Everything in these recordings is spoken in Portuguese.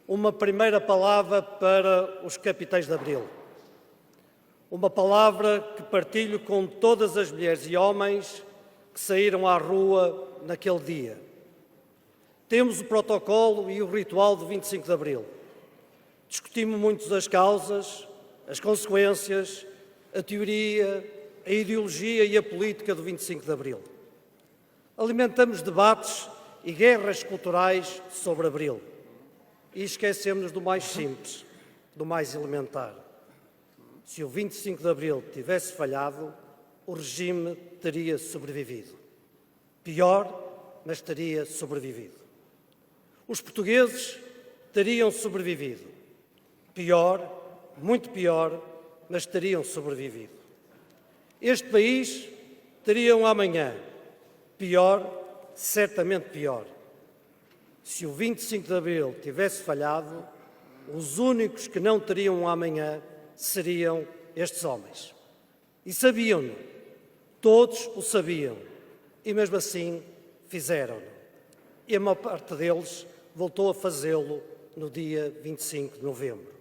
uma primeira palavra para os capitães de Abril. Uma palavra que partilho com todas as mulheres e homens que saíram à rua naquele dia. Temos o protocolo e o ritual do 25 de Abril. Discutimos muito as causas, as consequências, a teoria, a ideologia e a política do 25 de Abril. Alimentamos debates e guerras culturais sobre Abril. E esquecemos do mais simples, do mais elementar. Se o 25 de Abril tivesse falhado, o regime teria sobrevivido. Pior, mas teria sobrevivido. Os portugueses teriam sobrevivido. Pior, muito pior, mas teriam sobrevivido. Este país teria um amanhã. Pior, certamente pior. Se o 25 de Abril tivesse falhado, os únicos que não teriam um amanhã seriam estes homens. E sabiam-no. Todos o sabiam. E mesmo assim fizeram-no. E a maior parte deles voltou a fazê-lo no dia 25 de novembro.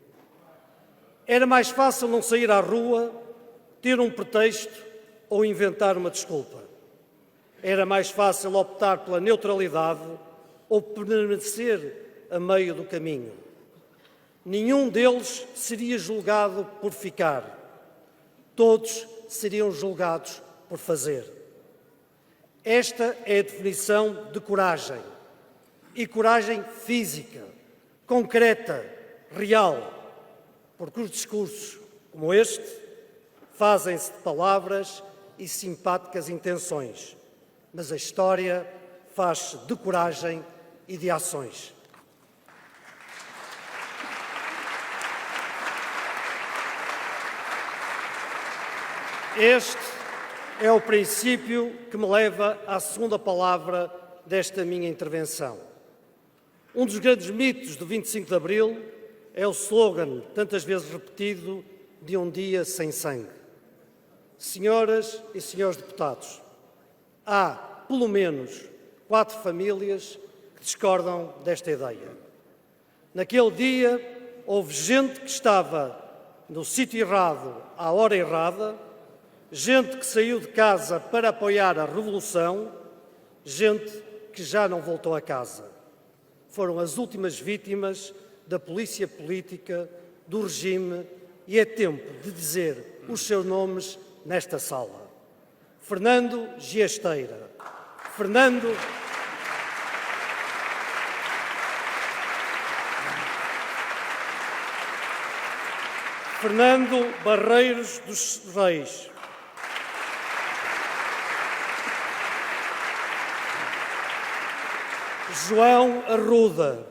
Era mais fácil não sair à rua, ter um pretexto ou inventar uma desculpa. Era mais fácil optar pela neutralidade ou permanecer a meio do caminho. Nenhum deles seria julgado por ficar. Todos seriam julgados por fazer. Esta é a definição de coragem. E coragem física, concreta, real. Porque os discursos como este fazem-se de palavras e simpáticas intenções. Mas a história faz-se de coragem e de ações. Este é o princípio que me leva à segunda palavra desta minha intervenção. Um dos grandes mitos do 25 de Abril é o slogan, tantas vezes repetido, de um dia sem sangue. Senhoras e senhores deputados, há, pelo menos, 4 famílias que discordam desta ideia. Naquele dia, houve gente que estava no sítio errado à hora errada, gente que saiu de casa para apoiar a revolução, gente que já não voltou a casa. Foram as últimas vítimas da polícia política, do regime, e é tempo de dizer os seus nomes nesta sala. Fernando Giasteira, Fernando Barreiros dos Reis, João Arruda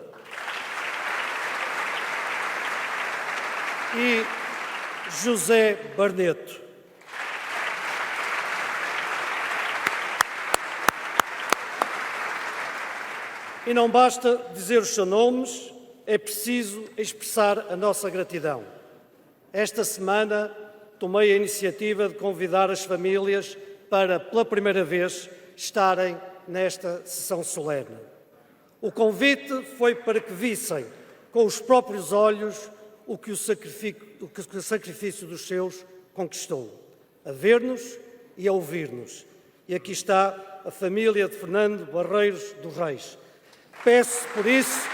e José Barneto. E não basta dizer os seus nomes, é preciso expressar a nossa gratidão. Esta semana tomei a iniciativa de convidar as famílias para, pela primeira vez, estarem nesta sessão solene. O convite foi para que vissem com os próprios olhos o que o sacrifício dos seus conquistou, a ver-nos e a ouvir-nos. E aqui está a família de Fernando Barreiros dos Reis. Peço, por isso,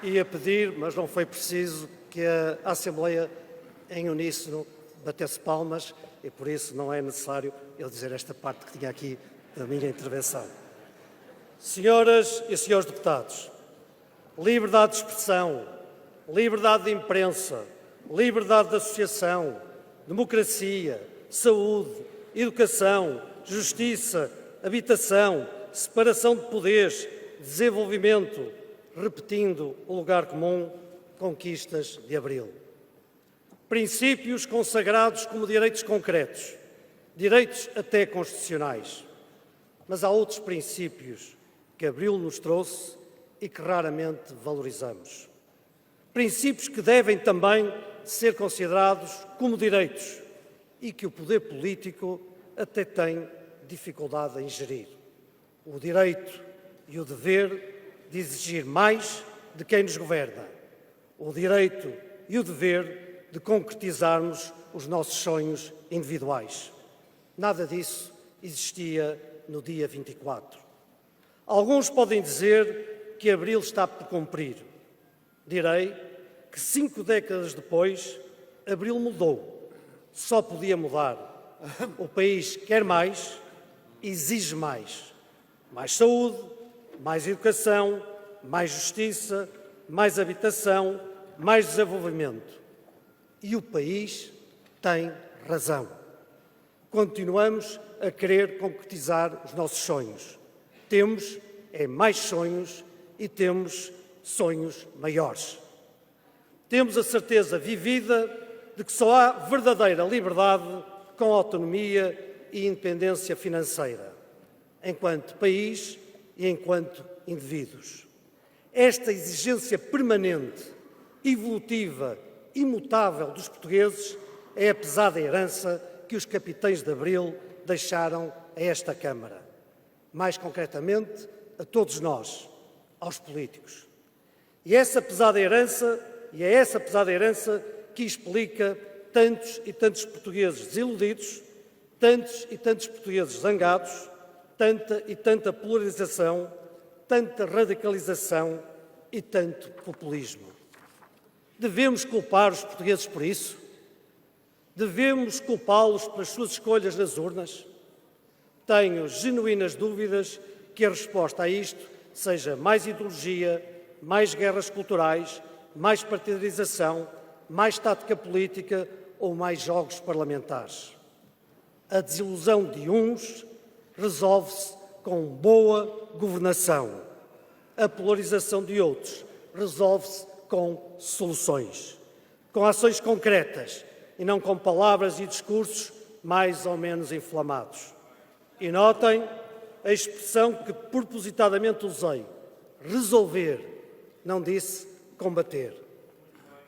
ia pedir, mas não foi preciso, que a Assembleia, em uníssono, batesse palmas e, por isso, não é necessário eu dizer esta parte que tinha aqui da minha intervenção. Senhoras e senhores deputados, liberdade de expressão, liberdade de imprensa, liberdade de associação, democracia, saúde, educação, justiça, habitação, separação de poderes, desenvolvimento, repetindo o lugar comum, conquistas de Abril. Princípios consagrados como direitos concretos, direitos até constitucionais. Mas há outros princípios que Abril nos trouxe e que raramente valorizamos. Princípios que devem também ser considerados como direitos e que o poder político até tem dificuldade em gerir. O direito e o dever de exigir mais de quem nos governa. O direito e o dever de concretizarmos os nossos sonhos individuais. Nada disso existia no dia 24. Alguns podem dizer que Abril está por cumprir. Direi que 5 décadas depois, Abril mudou. Só podia mudar. O país quer mais, exige mais. Mais saúde, mais educação, mais justiça, mais habitação, mais desenvolvimento. E o país tem razão. Continuamos a querer concretizar os nossos sonhos. Temos mais sonhos e temos sonhos maiores. Temos a certeza vivida de que só há verdadeira liberdade com autonomia e independência financeira, enquanto país e enquanto indivíduos. Esta exigência permanente, evolutiva, imutável dos portugueses é a pesada herança que os capitães de Abril deixaram a esta Câmara. Mais concretamente, a todos nós, aos políticos. E é essa pesada herança que explica tantos e tantos portugueses desiludidos, tantos e tantos portugueses zangados, tanta e tanta polarização, tanta radicalização e tanto populismo. Devemos culpar os portugueses por isso? Devemos culpá-los pelas suas escolhas nas urnas? Tenho genuínas dúvidas que a resposta a isto seja mais ideologia, mais guerras culturais, mais partidarização, mais tática política ou mais jogos parlamentares. A desilusão de uns resolve-se com boa governação. A polarização de outros resolve-se com soluções, com ações concretas e não com palavras e discursos mais ou menos inflamados. E notem a expressão que propositadamente usei, resolver, não disse combater.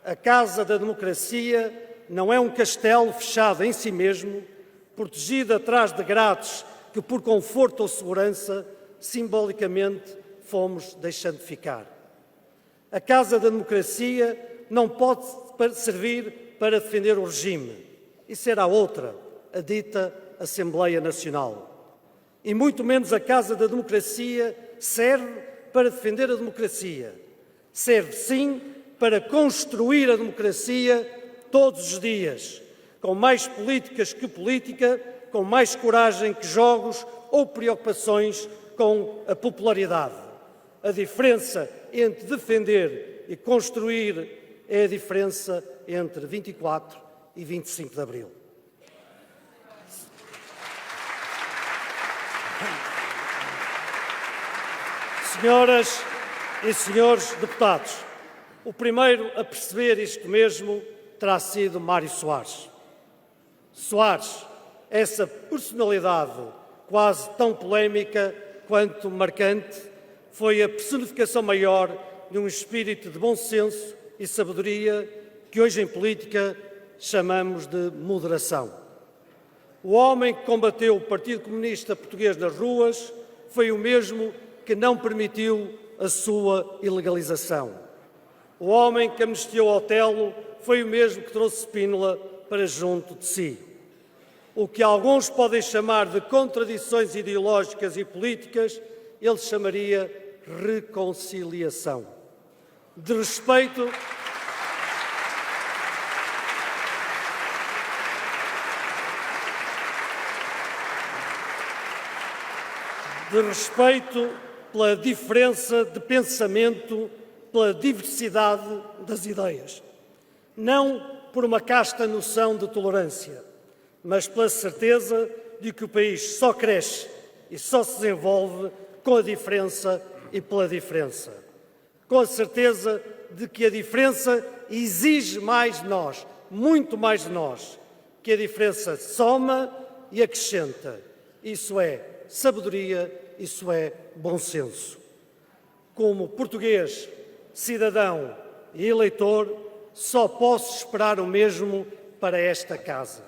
A casa da democracia não é um castelo fechado em si mesmo, protegido atrás de grades que, por conforto ou segurança, simbolicamente fomos deixando ficar. A casa da democracia não pode servir para defender o regime. Isso era outra, a dita Assembleia Nacional. E muito menos a casa da democracia serve para defender a democracia. Serve, sim, para construir a democracia todos os dias, com mais políticas que política, com mais coragem que jogos ou preocupações com a popularidade. A diferença entre defender e construir é a diferença entre 24 e 25 de Abril. Senhoras e senhores deputados, o primeiro a perceber isto mesmo terá sido Mário Soares. Soares, essa personalidade quase tão polémica quanto marcante, foi a personificação maior de um espírito de bom senso e sabedoria que hoje em política chamamos de moderação. O homem que combateu o Partido Comunista Português nas ruas foi o mesmo que não permitiu a sua ilegalização. O homem que amnistiou Otelo foi o mesmo que trouxe Spínola para junto de si. O que alguns podem chamar de contradições ideológicas e políticas, ele chamaria reconciliação. De respeito pela diferença de pensamento, pela diversidade das ideias. Não por uma casta noção de tolerância, mas pela certeza de que o país só cresce e só se desenvolve com a diferença e pela diferença. com a certeza de que a diferença exige mais de nós, muito mais de nós, que a diferença soma e acrescenta. Isso é sabedoria, isso é bom senso. Como português, cidadão e eleitor, só posso esperar o mesmo para esta casa.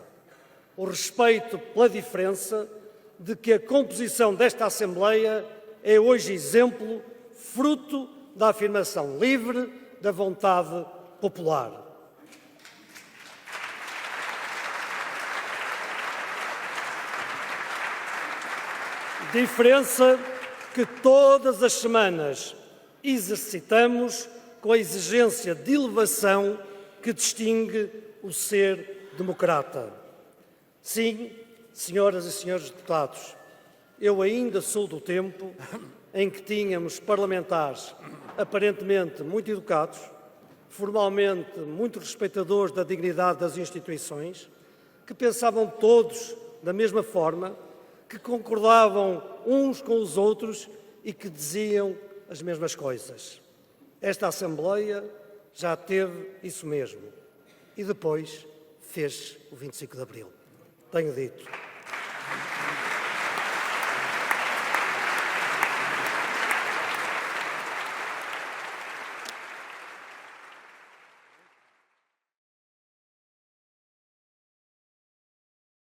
O respeito pela diferença, de que a composição desta Assembleia é hoje exemplo, fruto da afirmação livre da vontade popular. Diferença que todas as semanas exercitamos com a exigência de elevação que distingue o ser democrata. Sim, senhoras e senhores deputados, eu ainda sou do tempo em que tínhamos parlamentares aparentemente muito educados, formalmente muito respeitadores da dignidade das instituições, que pensavam todos da mesma forma, que concordavam uns com os outros e que diziam as mesmas coisas. Esta Assembleia já teve isso mesmo e depois fez o 25 de Abril. Tenho dito.